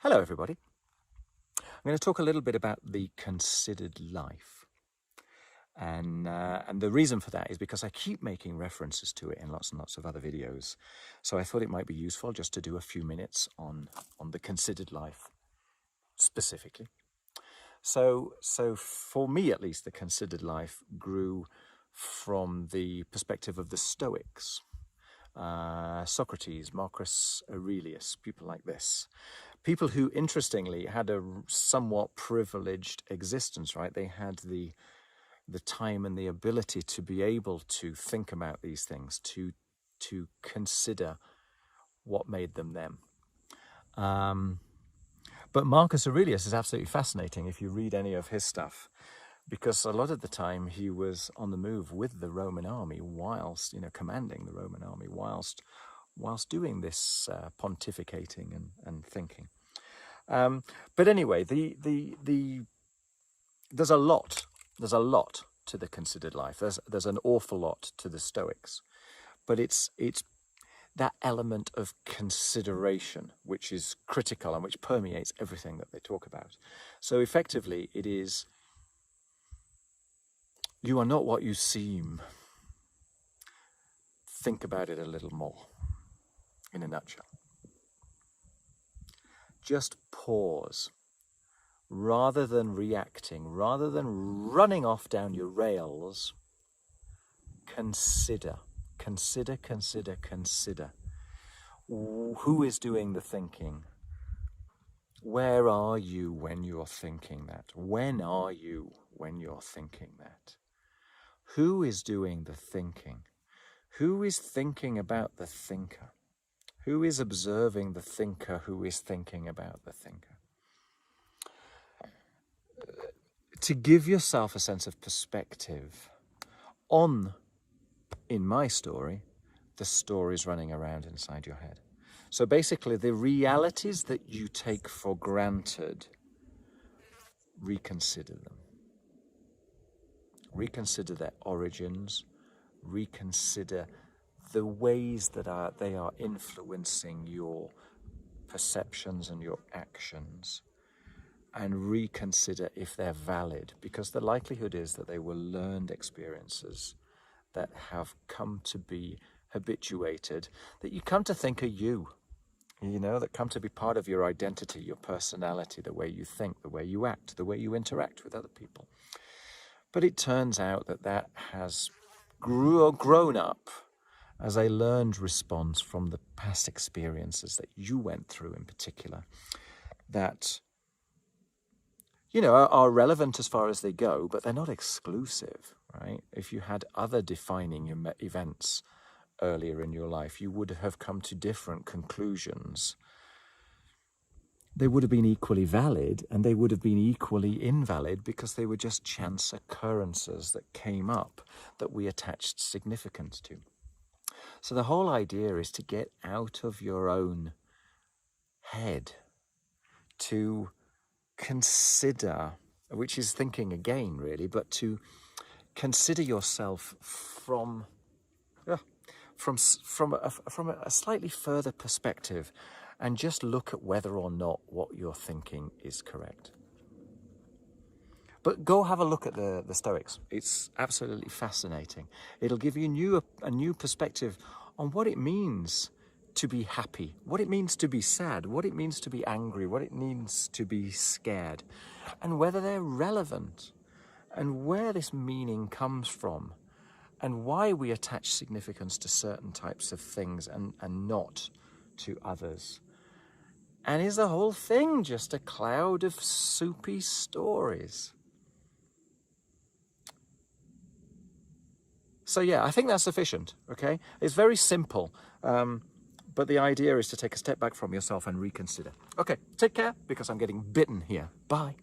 Hello everybody. I'm going to talk a little bit about the considered life. And the reason for that is because I keep making references to it in lots and lots of other videos. So I thought it might be useful just to do a few minutes on the considered life specifically. So for me at least, the considered life grew from the perspective of the Stoics. Socrates, Marcus Aurelius, people like this. People who, interestingly, had a somewhat privileged existence, right? They had the time and the ability to be able to think about these things, to consider what made them them. But Marcus Aurelius is absolutely fascinating if you read any of his stuff, because a lot of the time he was on the move with the Roman army whilst, commanding the Roman army whilst doing this pontificating and thinking. But anyway, there's a lot to the considered life. There's an awful lot to the Stoics, but it's that element of consideration which is critical and which permeates everything that they talk about. So effectively, it is, you are not what you seem. Think about it a little more, in a nutshell. Just pause. Rather than reacting, rather than running off down your rails, consider. Who is doing the thinking? Where are you when you're thinking that? When are you when you're thinking that? Who is doing the thinking? Who is thinking about the thinker? Who is observing the thinker who is thinking about the thinker? To give yourself a sense of perspective on, in my story, the stories running around inside your head. So basically, the realities that you take for granted, reconsider them. Reconsider their origins. Reconsider the ways that they are influencing your perceptions and your actions. And reconsider if they're valid, because the likelihood is that they were learned experiences that have come to be habituated, that you come to think are you, that come to be part of your identity, your personality, the way you think, the way you act, the way you interact with other people. But it turns out that has grown up as a learned response from the past experiences that you went through in particular, that are relevant as far as they go, but they're not exclusive, right? If you had other defining events earlier in your life, you would have come to different conclusions. They would have been equally valid, and they would have been equally invalid because they were just chance occurrences that came up that we attached significance to. So the whole idea is to get out of your own head, to consider, which is thinking again really, but to consider yourself from a slightly further perspective, and just look at whether or not what you're thinking is correct. But go have a look at the Stoics. It's absolutely fascinating. It'll give you a new perspective on what it means to be happy, what it means to be sad, what it means to be angry, what it means to be scared, and whether they're relevant, and where this meaning comes from, and why we attach significance to certain types of things and not to others. And is the whole thing just a cloud of soupy stories? So yeah, I think that's sufficient, okay? It's very simple. But the idea is to take a step back from yourself and reconsider. Okay, take care, because I'm getting bitten here. Bye.